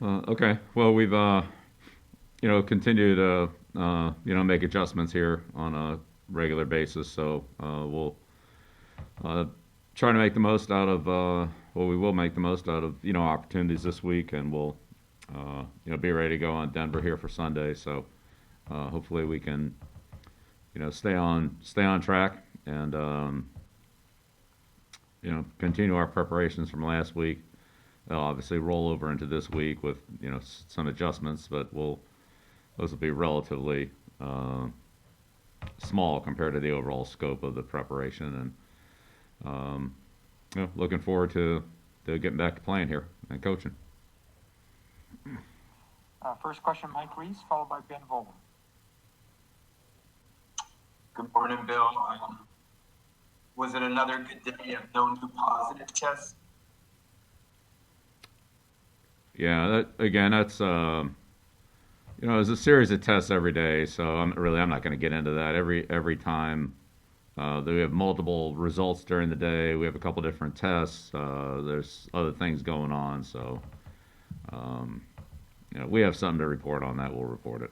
Okay. Well, we've continued to make adjustments here on a regular basis. So we'll uh, try to make the most out of we will make the most out of opportunities this week, and we'll be ready to go on Denver here for Sunday. So hopefully we can stay on track and continue our preparations from last week. They'll obviously roll over into this week with some adjustments, but those will be relatively uh, small compared to the overall scope of the preparation. And looking forward to getting back to playing here and coaching. First question, Mike Reese, followed by Ben Volen. Good morning, Bill. Was it another good day of no new positive tests? Yeah, that's it's a series of tests every day. So I'm not going to get into that. Every time we have multiple results during the day, we have a couple different tests. There's other things going on, so we have something to report on that. We'll report it.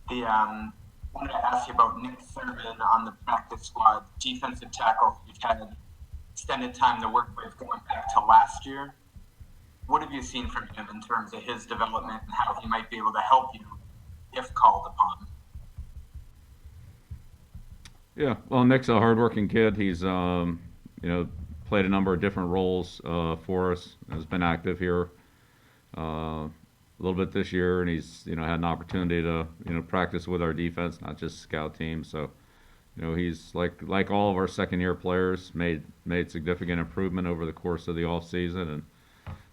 Wanted to ask you about Nick Thurman on the practice squad, defensive tackle. You've had extended time to work with going back to last year. What have you seen from him in terms of his development and how he might be able to help you if called upon? Yeah, well, Nick's a hardworking kid. He's played a number of different roles for us. Has been active here a little bit this year, and he's had an opportunity to practice with our defense, not just scout team. So he's like all of our second year players, made significant improvement over the course of the off season and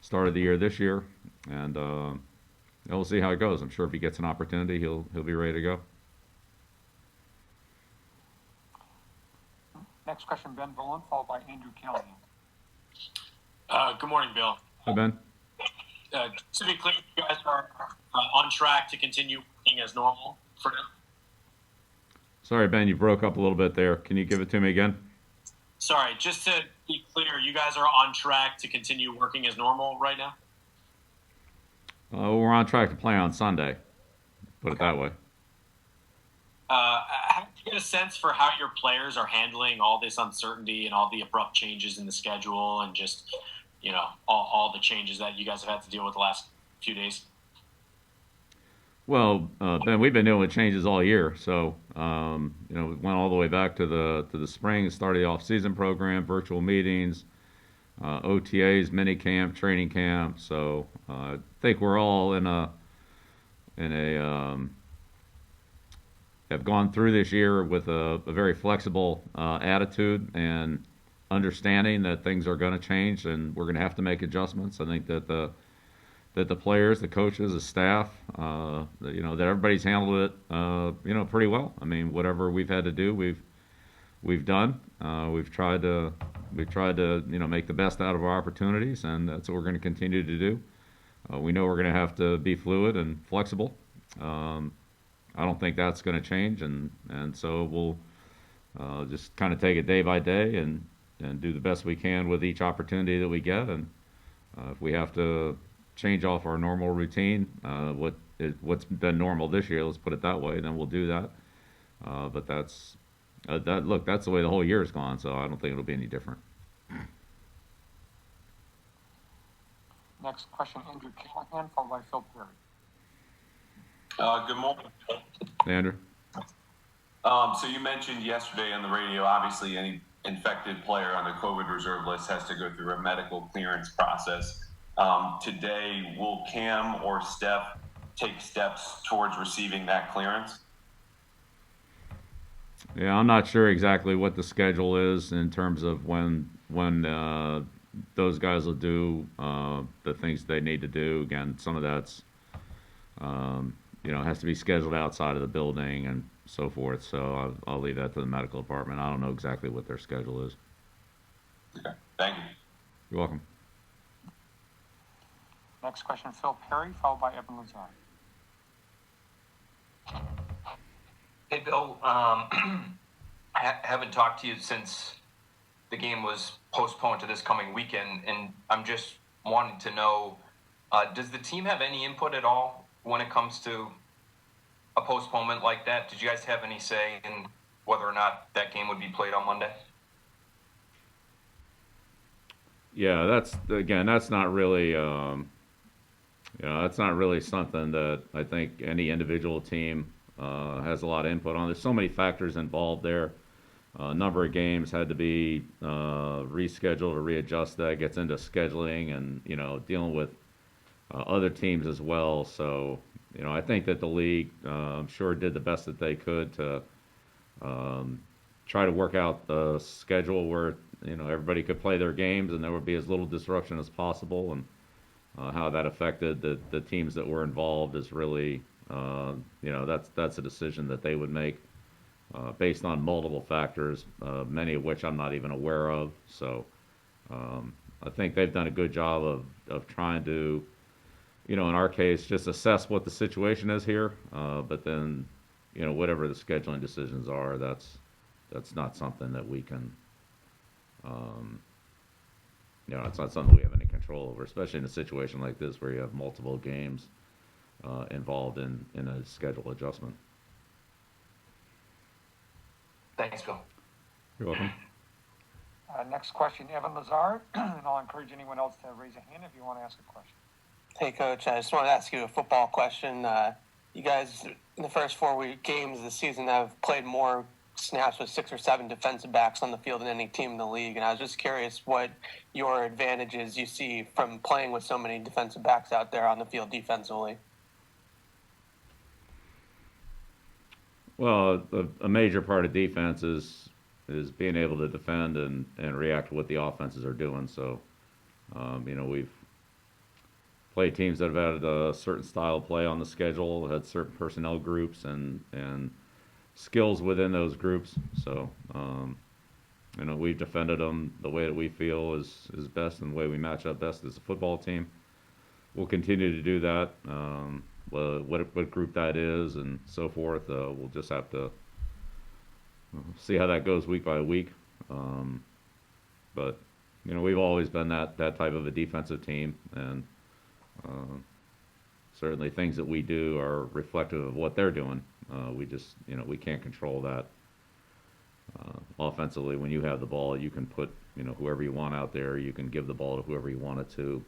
started the year this year, and we'll see how it goes. I'm sure if he gets an opportunity, he'll be ready to go. Next question, Ben Volen, followed by Andrew Callahan. Good morning, Bill. Hi, Ben. To be clear, you guys are on track to continue working as normal for now? Sorry, Ben, you broke up a little bit there. Can you give it to me again? Sorry, just to be clear, you guys are on track to continue working as normal right now? We're on track to play on Sunday. Put it that way. How do you get a sense for how your players are handling all this uncertainty and all the abrupt changes in the schedule and just, all the changes that you guys have had to deal with the last few days? Well, Ben, we've been dealing with changes all year. So, we went all the way back to the spring, started the off-season program, virtual meetings, OTAs, mini camp, training camp. So, I think we're all have gone through this year with a very flexible attitude and understanding that things are going to change and we're going to have to make adjustments. I think that the players, the coaches, the staff, that everybody's handled it, pretty well. I mean, whatever we've had to do, we've done. We've tried to make the best out of our opportunities, and that's what we're going to continue to do. We know we're going to have to be fluid and flexible. I don't think that's going to change, and so we'll just kind of take it day by day and do the best we can with each opportunity that we get. And if we have to change off our normal routine, what's been normal this year, let's put it that way, then we'll do that. But that's the way the whole year has gone, so I don't think it'll be any different. Next question, Andrew Callahan, followed by Phil Perry. Good morning. Hey, Andrew. So you mentioned yesterday on the radio, obviously any infected player on the COVID reserve list has to go through a medical clearance process. Today, will Cam or Steph take steps towards receiving that clearance? Yeah, I'm not sure exactly what the schedule is in terms of when those guys will do the things they need to do. Again, some of that's has to be scheduled outside of the building and so forth. So I'll leave that to the medical department. I don't know exactly what their schedule is. Okay, thank you. You're welcome. Next question, Phil Perry, followed by Evan Lazar. Hey, Bill. Haven't talked to you since the game was postponed to this coming weekend, and I'm just wanting to know Does the team have any input at all when it comes to a postponement like that? Did you guys have any say in whether or not that game would be played on Monday? Yeah, that's not really that's not really something that I think any individual team has a lot of input on. There's so many factors involved there. A number of games had to be rescheduled or readjusted. That gets into scheduling and dealing with other teams as well. So I think that the league I'm sure did the best that they could to try to work out the schedule where everybody could play their games and there would be as little disruption as possible. And how that affected the teams that were involved is really that's a decision that they would make based on multiple factors, many of which I'm not even aware of. So I think they've done a good job of trying to, in our case, just assess what the situation is here. But then, whatever the scheduling decisions are, that's not something that we can, it's not something we have any control over, especially in a situation like this where you have multiple games involved in a schedule adjustment. Thanks, Bill. You're welcome. Next question, Evan Lazard, and I'll encourage anyone else to raise a hand if you want to ask a question. Hey, Coach, I just want to ask you a football question. You guys, in the first 4 games of the season, have played more snaps with 6 or 7 defensive backs on the field than any team in the league, and I was just curious what your advantages you see from playing with so many defensive backs out there on the field defensively. Well, a major part of defense is being able to defend and react to what the offenses are doing. So, we've played teams that have had a certain style of play on the schedule, had certain personnel groups and skills within those groups. So, we've defended them the way that we feel is best and the way we match up best as a football team. We'll continue to do that. What group that is and so forth, we'll just have to see how that goes week by week. But we've always been that type of a defensive team, and certainly things that we do are reflective of what they're doing. We just we can't control that. Offensively, when you have the ball, you can put whoever you want out there. You can give the ball to whoever you want it to.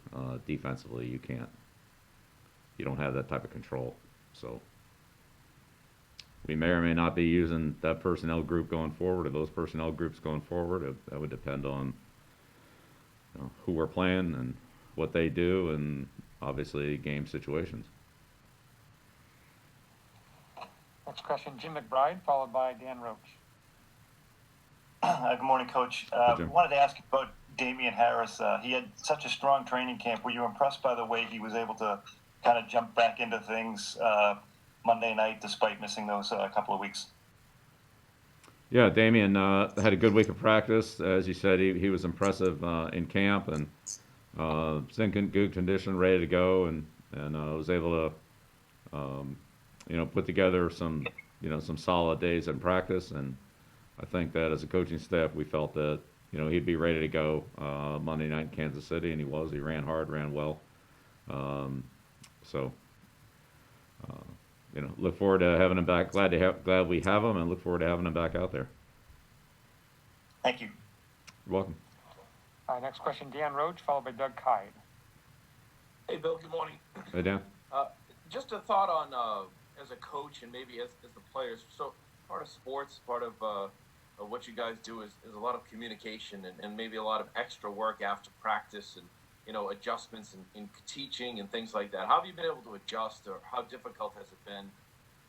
Defensively, you can't. You don't have that type of control. So we may or may not be using that personnel group going forward or those personnel groups going forward. That would depend on who we're playing and what they do and obviously game situations. Next question, Jim McBride, followed by Dan Roach. Good morning, Coach. Wanted to ask you about Damien Harris. He had such a strong training camp. Were you impressed by the way he was able to kind of jump back into things Monday night despite missing those couple of weeks? Yeah, Damien had a good week of practice. As you said, he was impressive in camp and in good condition, ready to go, and was able to put together some solid days in practice. And I think that as a coaching staff, we felt that he'd be ready to go Monday night in Kansas City, and he was. He ran hard, ran well. So look forward to having him back. Glad we have him, and look forward to having him back out there. Thank you. You're welcome. Next question, Dan Roach, followed by Doug Kyde. Hey, Bill. Good morning. Hey, Dan. Just a thought on as a coach and maybe as the players. So part of sports, part of what you guys do is a lot of communication and maybe a lot of extra work after practice and adjustments in teaching and things like that. How have you been able to adjust, or how difficult has it been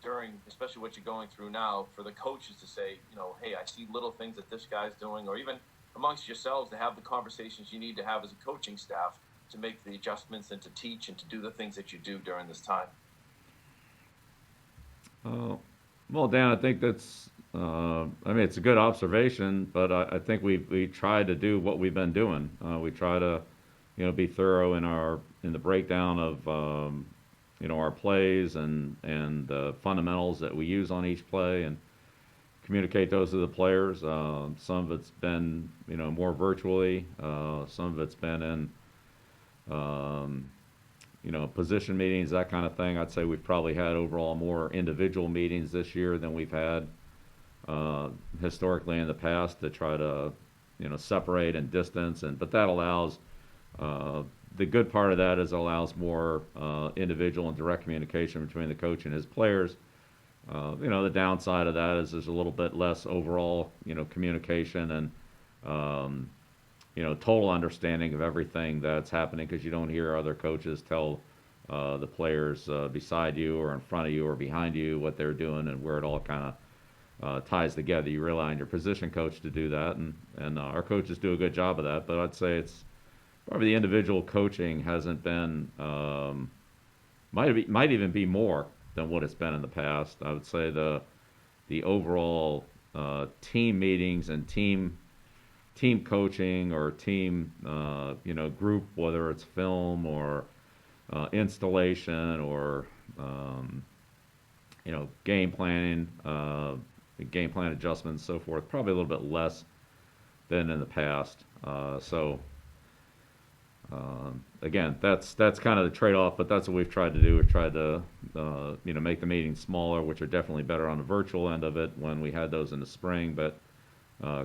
during, especially what you're going through now, for the coaches to say, hey, I see little things that this guy's doing, or even amongst yourselves to have the conversations you need to have as a coaching staff to make the adjustments and to teach and to do the things that you do during this time? Well, Dan, I think that's, it's a good observation, but I think we try to do what we've been doing. We try to, be thorough in the breakdown of, our plays and the fundamentals that we use on each play and communicate those to the players. Some of it's been, more virtually. Some of it's been in, position meetings, that kind of thing. I'd say we've probably had overall more individual meetings this year than we've had historically in the past to try to, separate and distance. But that allows, the good part of that is it allows more individual and direct communication between the coach and his players. The downside of that is there's a little bit less overall, communication and, total understanding of everything that's happening, because you don't hear other coaches tell the players beside you or in front of you or behind you what they're doing and where it all kind of ties together. You rely on your position coach to do that, and our coaches do a good job of that. But I'd say it's probably the individual coaching hasn't been, might even be more than what it's been in the past. I would say the overall team meetings and team coaching or team group, whether it's film or installation or game planning, game plan adjustments, so forth, probably a little bit less than in the past. Again, that's kind of the trade-off, but that's what we've tried to do. We've tried to make the meetings smaller, which are definitely better on the virtual end of it when we had those in the spring, but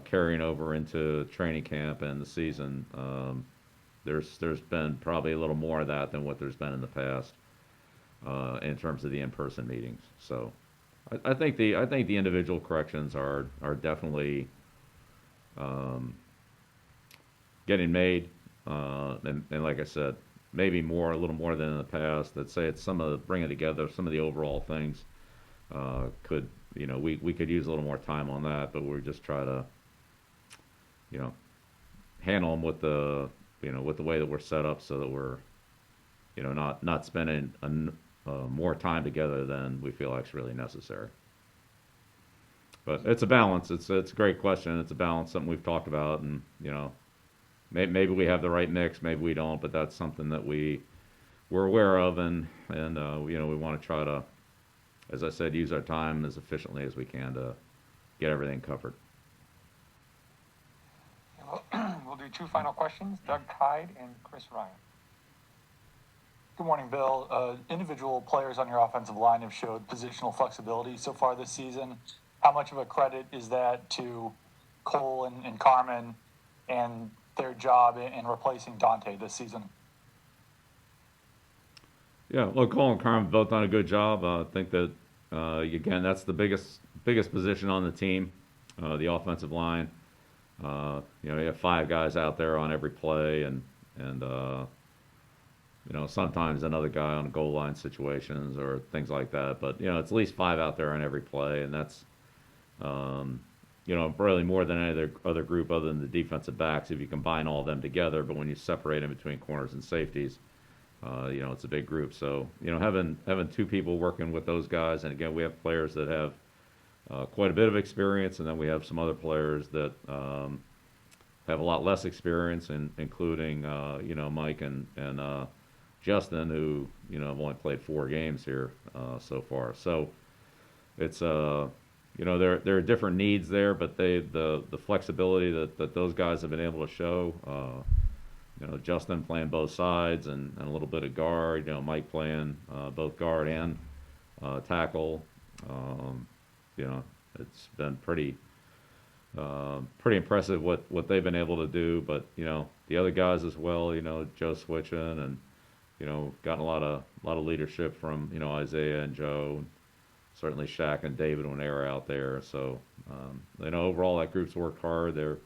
carrying over into training camp and the season, there's been probably a little more of that than what there's been in the past in terms of the in-person meetings. So I think the individual corrections are definitely getting made, and like I said, maybe a little more than in the past. I'd say it's bringing together some of the overall things. We could use a little more time on that, but we're just try to, handle them with the way that we're set up, so that we're, not spending more time together than we feel like is really necessary. But it's a balance. It's a great question. It's a balance, something we've talked about, and maybe we have the right mix, maybe we don't, but that's something that we're aware of, and we want to try to, as I said, use our time as efficiently as we can to get everything covered. We'll do two final questions. Doug Hyde and Chris Ryan. Good morning, Bill. Individual players on your offensive line have showed positional flexibility so far this season. How much of a credit is that to Cole and Carmen and their job in replacing Dante this season? Yeah, well, Cole and Carmen both done a good job. I think that, again, that's the biggest position on the team, the offensive line. You have 5 guys out there on every play, and sometimes another guy on goal line situations or things like that. But, it's at least 5 out there on every play, and that's, really more than any other group other than the defensive backs if you combine all of them together. But when you separate them between corners and safeties, it's a big group. So, having 2 people working with those guys, and again, we have players that have quite a bit of experience, and then we have some other players that have a lot less experience, including Mike and Justin, who have only played 4 games here so far. So it's there are different needs there, but the flexibility that those guys have been able to show. Justin playing both sides and a little bit of guard. Mike playing both guard and tackle. It's been pretty impressive what they've been able to do. But the other guys as well. Joe switching, and gotten a lot of leadership from Isaiah and Joe. Certainly Shaq and David when they were out there. So overall that group's worked hard. They're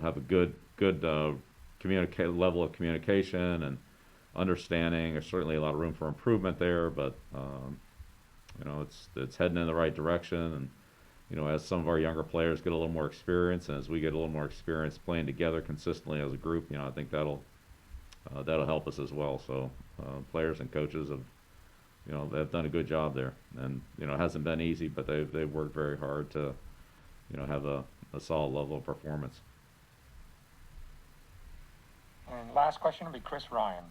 have a good level of communication and understanding. There's certainly a lot of room for improvement there, but it's heading in the right direction. And as some of our younger players get a little more experience, and as we get a little more experience playing together consistently as a group, I think that'll help us as well. So players and coaches they've done a good job there, and it hasn't been easy, but they've worked very hard to have a solid level of performance. And last question will be Chris Ryan.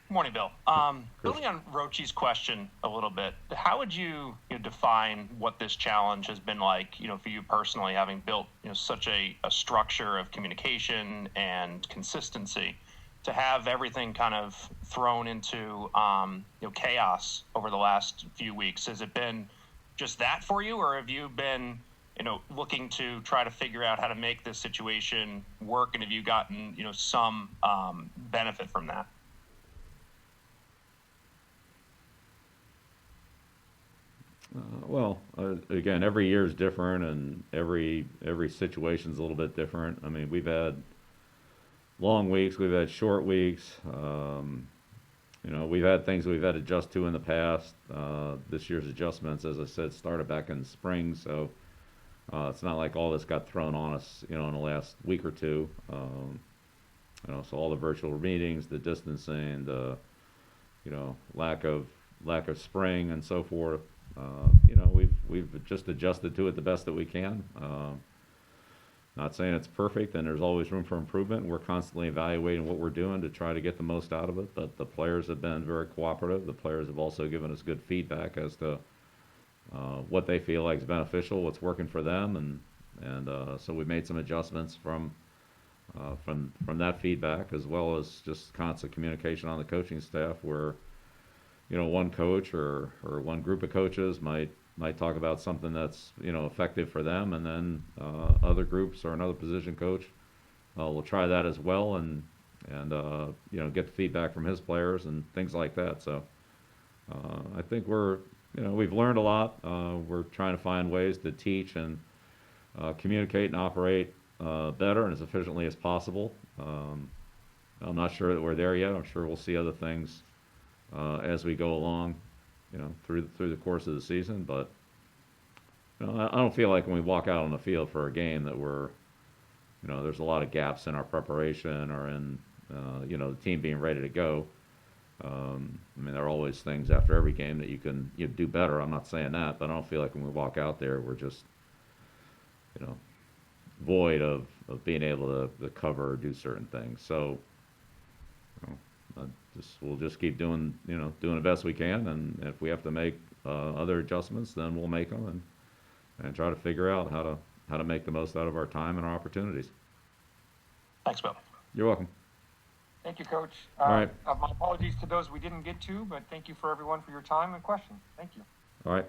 Good morning, Bill. Building on Rochi's question a little bit, how would you define what this challenge has been like, for you personally, having built such a structure of communication and consistency to have everything kind of thrown into chaos over the last few weeks? Has it been just that for you, or have you been looking to try to figure out how to make this situation work, and have you gotten some benefit from that? Again, every year is different, and every situation is a little bit different. I mean, we've had long weeks, we've had short weeks. We've had things we've had to adjust to in the past. This year's adjustments, as I said, started back in spring, so it's not like all this got thrown on us, in the last week or two. So all the virtual meetings, the distancing, the lack of spring and so forth. We've just adjusted to it the best that we can. Not saying it's perfect, and there's always room for improvement. We're constantly evaluating what we're doing to try to get the most out of it, but the players have been very cooperative. The players have also given us good feedback as to what they feel like is beneficial, what's working for them, and so we made some adjustments from that feedback, as well as just constant communication on the coaching staff, where one coach or one group of coaches might talk about something that's effective for them, and then other groups or another position coach will try that as well, and get the feedback from his players and things like that. So I think we've learned a lot. We're trying to find ways to teach and communicate and operate better and as efficiently as possible. I'm not sure that we're there yet. I'm sure we'll see other things as we go along, through the course of the season. But I don't feel like when we walk out on the field for a game that we're, there's a lot of gaps in our preparation or in, the team being ready to go. There are always things after every game that you do better. I'm not saying that, but I don't feel like when we walk out there we're just, void of being able to cover or do certain things. So, we'll just keep doing the best we can, and if we have to make other adjustments, then we'll make them and try to figure out how to make the most out of our time and our opportunities. Thanks, Bill. You're welcome. Thank you, Coach. All right. My apologies to those we didn't get to, but thank you for everyone for your time and questions. Thank you. All right.